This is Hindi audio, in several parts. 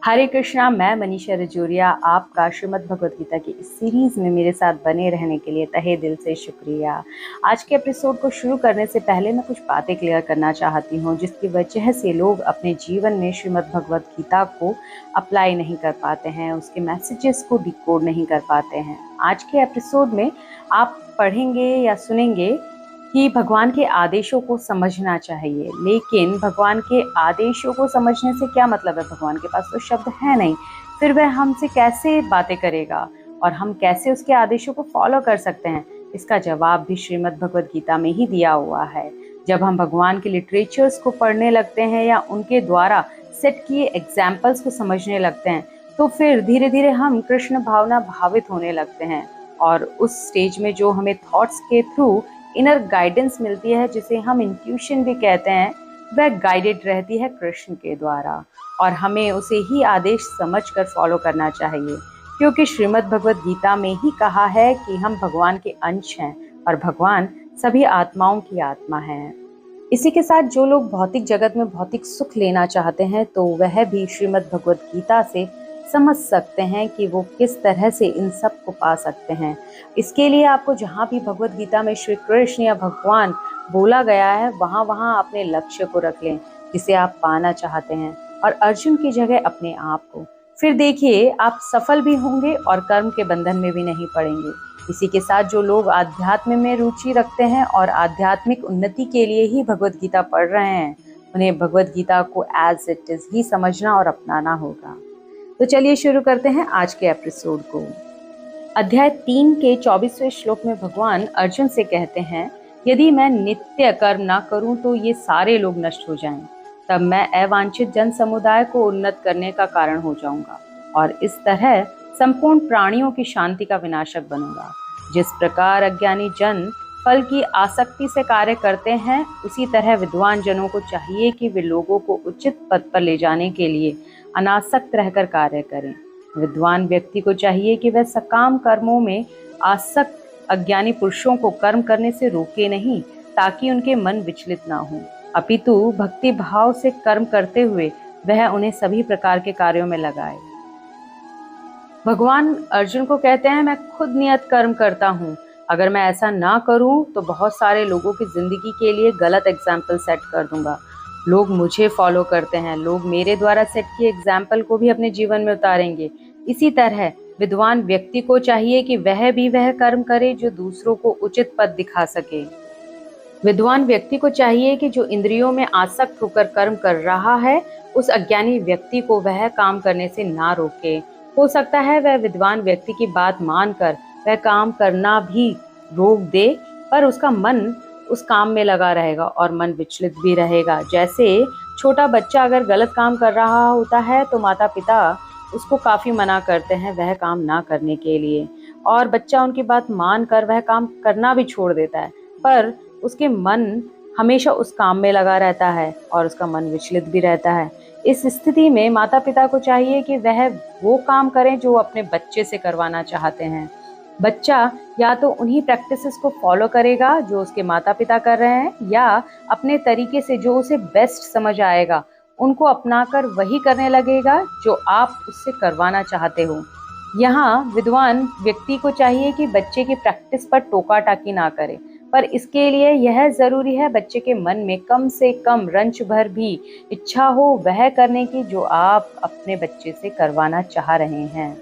हरे कृष्णा। मैं मनीषा रजौरिया आपका श्रीमद् भगवद गीता की इस सीरीज में मेरे साथ बने रहने के लिए तहे दिल से शुक्रिया। आज के एपिसोड को शुरू करने से पहले मैं कुछ बातें क्लियर करना चाहती हूँ जिसकी वजह से लोग अपने जीवन में श्रीमद् भगवद गीता को अप्लाई नहीं कर पाते हैं, उसके मैसेजेस को डिकोड नहीं कर पाते हैं। आज के एपिसोड में आप पढ़ेंगे या सुनेंगे कि भगवान के आदेशों को समझना चाहिए, लेकिन भगवान के आदेशों को समझने से क्या मतलब है? भगवान के पास तो शब्द है नहीं, फिर वह हमसे कैसे बातें करेगा और हम कैसे उसके आदेशों को फॉलो कर सकते हैं? इसका जवाब भी श्रीमद् भगवद गीता में ही दिया हुआ है। जब हम भगवान के लिटरेचर्स को पढ़ने लगते हैं या उनके द्वारा सेट किए एग्जाम्पल्स को समझने लगते हैं, तो फिर धीरे धीरे हम कृष्ण भावना भावित होने लगते हैं और उस स्टेज में जो हमें थॉट्स के थ्रू इनर गाइडेंस मिलती है, जिसे हम इंट्यूशन भी कहते हैं, वह गाइडेड रहती है कृष्ण के द्वारा और हमें उसे ही आदेश समझकर फॉलो करना चाहिए, क्योंकि श्रीमद् भगवद गीता में ही कहा है कि हम भगवान के अंश हैं और भगवान सभी आत्माओं की आत्मा है। इसी के साथ जो लोग भौतिक जगत में भौतिक सुख लेना चाहते हैं, तो वह भी श्रीमद् भगवद गीता से समझ सकते हैं कि वो किस तरह से इन सब को पा सकते हैं। इसके लिए आपको जहाँ भी भगवद गीता में श्री कृष्ण या भगवान बोला गया है, वहाँ वहाँ अपने लक्ष्य को रख लें जिसे आप पाना चाहते हैं और अर्जुन की जगह अपने आप को। फिर देखिए, आप सफल भी होंगे और कर्म के बंधन में भी नहीं पड़ेंगे। इसी के साथ जो लोग आध्यात्म में रुचि रखते हैं और आध्यात्मिक उन्नति के लिए ही भगवद गीता पढ़ रहे हैं, उन्हें भगवद गीता को एज इट इज ही समझना और अपनाना होगा। तो चलिए शुरू करते हैं आज के एपिसोड को। अध्याय 3 के 24वें श्लोक में भगवान अर्जुन से कहते हैं, यदि मैं नित्य कर्म ना करूं तो ये सारे लोग नष्ट हो जाएं, तब मैं अवांछित जन समुदाय को उन्नत करने का कारण हो जाऊंगा और इस तरह संपूर्ण प्राणियों की शांति का विनाशक बनूंगा। जिस प्रकार अज्ञानी जन फल की आसक्ति से कार्य करते हैं, उसी तरह विद्वान जनों को चाहिए कि वे लोगों को उचित पद पर ले जाने के लिए अनासक्त रहकर कार्य करें। विद्वान व्यक्ति को चाहिए कि वह सकाम कर्मों में आसक्त अज्ञानी पुरुषों को कर्म करने से रोके नहीं, ताकि उनके मन विचलित ना हो, अपितु भक्ति भाव से कर्म करते हुए वह उन्हें सभी प्रकार के कार्यों में लगाए। भगवान अर्जुन को कहते हैं, मैं खुद नियत कर्म करता हूँ, अगर मैं ऐसा ना करूँ तो बहुत सारे लोगों की जिंदगी के लिए गलत एग्जाम्पल सेट कर दूंगा। लोग मुझे फॉलो करते हैं, लोग मेरे द्वारा सेट किए एग्जाम्पल को भी अपने जीवन में उतारेंगे। इसी तरह विद्वान व्यक्ति को चाहिए कि वह भी वह कर्म करे जो दूसरों को उचित पद दिखा सके। विद्वान व्यक्ति को चाहिए कि जो इंद्रियों में आसक्त होकर कर्म कर रहा है, उस अज्ञानी व्यक्ति को वह काम करने से ना रोके। हो सकता है वह विद्वान व्यक्ति की बात मानकर वह काम करना भी रोक दे, पर उसका मन उस काम में लगा रहेगा और मन विचलित भी रहेगा। जैसे छोटा बच्चा अगर गलत काम कर रहा होता है तो माता पिता उसको काफ़ी मना करते हैं वह काम ना करने के लिए, और बच्चा उनकी बात मान कर वह काम करना भी छोड़ देता है, पर उसके मन हमेशा उस काम में लगा रहता है और उसका मन विचलित भी रहता है। इस स्थिति में माता पिता को चाहिए कि वह वो काम करें जो अपने बच्चे से करवाना चाहते हैं। बच्चा या तो उन्हीं प्रैक्टिसेस को फॉलो करेगा जो उसके माता पिता कर रहे हैं, या अपने तरीके से जो उसे बेस्ट समझ आएगा उनको अपनाकर वही करने लगेगा जो आप उससे करवाना चाहते हो। यहाँ विद्वान व्यक्ति को चाहिए कि बच्चे की प्रैक्टिस पर टोका टाकी ना करे, पर इसके लिए यह जरूरी है बच्चे के मन में कम से कम रंच भर भी इच्छा हो वह करने की जो आप अपने बच्चे से करवाना चाह रहे हैं।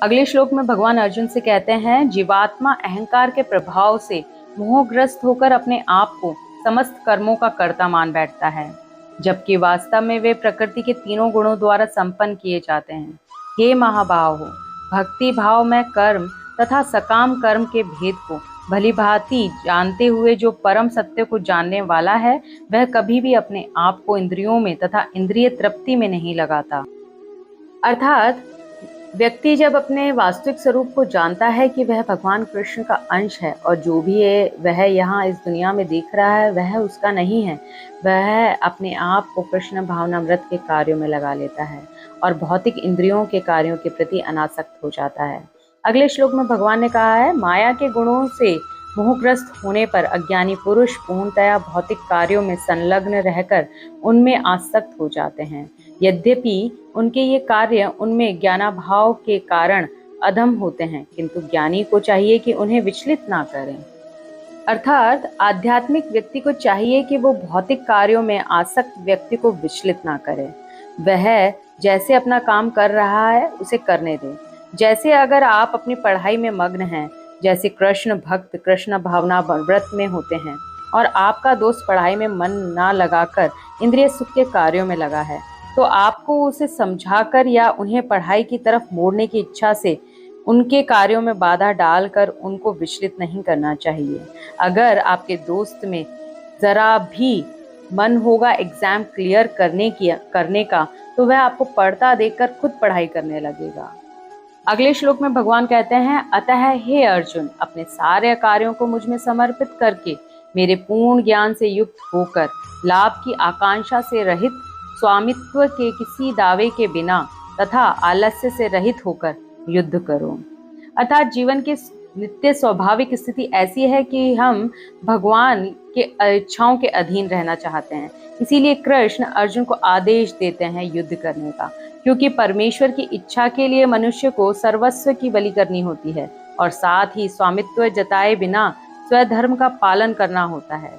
अगले श्लोक में भगवान अर्जुन से कहते हैं, जीवात्मा अहंकार के प्रभाव से मोहग्रस्त होकर अपने आप को समस्त कर्मों का कर्ता मान बैठता है, जबकि वास्तव में वे प्रकृति के तीनों गुणों द्वारा संपन्न किए जाते हैं। हे महाबाहो, भक्ति भाव में कर्म तथा सकाम कर्म के भेद को भली भांति जानते हुए जो परम सत्य को जानने वाला है, वह कभी भी अपने आप को इंद्रियों में तथा इंद्रिय तृप्ति में नहीं लगाता। अर्थात व्यक्ति जब अपने वास्तविक स्वरूप को जानता है कि वह भगवान कृष्ण का अंश है और जो भी है वह यहाँ इस दुनिया में देख रहा है वह उसका नहीं है, वह अपने आप को कृष्ण भावनामृत के कार्यों में लगा लेता है और भौतिक इंद्रियों के कार्यों के प्रति अनासक्त हो जाता है। अगले श्लोक में भगवान ने कहा है, माया के गुणों से मोहग्रस्त होने पर अज्ञानी पुरुष पूर्णतया भौतिक कार्यों में संलग्न रहकर उनमें आसक्त हो जाते हैं। यद्यपि उनके ये कार्य उनमें ज्ञानाभाव के कारण अधम होते हैं, किंतु ज्ञानी को चाहिए कि उन्हें विचलित ना करें। अर्थात आध्यात्मिक व्यक्ति को चाहिए कि वो भौतिक कार्यों में आसक्त व्यक्ति को विचलित ना करे। वह जैसे अपना काम कर रहा है उसे करने दे। जैसे अगर आप अपनी पढ़ाई में मग्न हैं, जैसे कृष्ण भक्त कृष्ण भावना व्रत में होते हैं और आपका दोस्त पढ़ाई में मन ना लगाकर इंद्रिय सुख के कार्यों में लगा है, तो आपको उसे समझाकर या उन्हें पढ़ाई की तरफ मोड़ने की इच्छा से उनके कार्यों में बाधा डालकर उनको विचलित नहीं करना चाहिए। अगर आपके दोस्त में जरा भी मन होगा एग्जाम क्लियर करने का, तो वह आपको पढ़ता देखकर खुद पढ़ाई करने लगेगा। अगले श्लोक में भगवान कहते हैं, अतः हे अर्जुन, अपने सारे कार्यों को मुझ में समर्पित करके मेरे पूर्ण ज्ञान से युक्त होकर लाभ की आकांक्षा से रहित, स्वामित्व के किसी दावे के बिना तथा आलस्य से रहित होकर युद्ध करो। अर्थात जीवन के नित्य स्वाभाविक स्थिति ऐसी है कि हम भगवान के इच्छाओं के अधीन रहना चाहते हैं। इसीलिए कृष्ण अर्जुन को आदेश देते हैं युद्ध करने का, क्योंकि परमेश्वर की इच्छा के लिए मनुष्य को सर्वस्व की बलि करनी होती है और साथ ही स्वामित्व जताए बिना स्वधर्म का पालन करना होता है,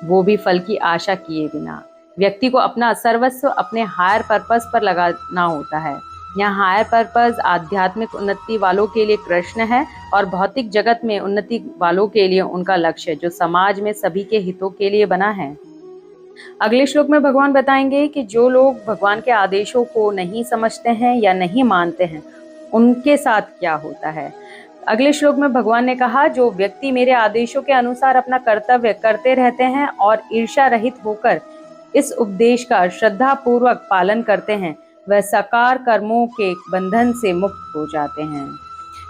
वो भी फल की आशा किए बिना। व्यक्ति को अपना सर्वस्व अपने हायर पर्पस पर लगाना होता है। यहाँ हायर पर्पस आध्यात्मिक उन्नति वालों के लिए कृष्ण है और भौतिक जगत में उन्नति वालों के लिए उनका लक्ष्य, जो समाज में सभी के हितों के लिए बना है। अगले श्लोक में भगवान बताएंगे कि जो लोग भगवान के आदेशों को नहीं समझते हैं या नहीं मानते हैं, उनके साथ क्या होता है। अगले श्लोक में भगवान ने कहा, जो व्यक्ति मेरे आदेशों के अनुसार अपना कर्तव्य करते रहते हैं और ईर्ष्या रहित होकर इस उपदेश का श्रद्धा पूर्वक पालन करते हैं, वह साकार कर्मों के बंधन से मुक्त हो जाते हैं।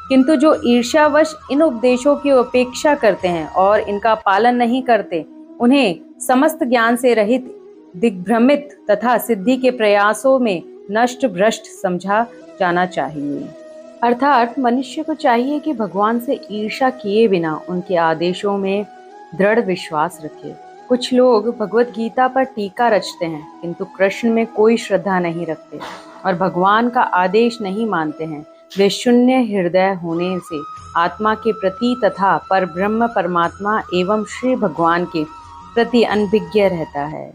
किंतु जो ईर्ष्यावश इन उपदेशों की उपेक्षा करते हैं और इनका पालन नहीं करते, उन्हें समस्त ज्ञान से रहित, दिग्भ्रमित तथा सिद्धि के प्रयासों में नष्ट भ्रष्ट समझा जाना चाहिए। अर्थात मनुष्य को चाहिए कि भगवान से ईर्ष्या किए बिना उनके आदेशों में दृढ़ विश्वास रखे। कुछ लोग भगवत गीता पर टीका रचते हैं, किंतु कृष्ण में कोई श्रद्धा नहीं रखते और भगवान का आदेश नहीं मानते हैं। वे शून्य हृदय होने से आत्मा के प्रति तथा परब्रह्म परमात्मा एवं श्री भगवान के प्रति अनभिज्ञ रहता है।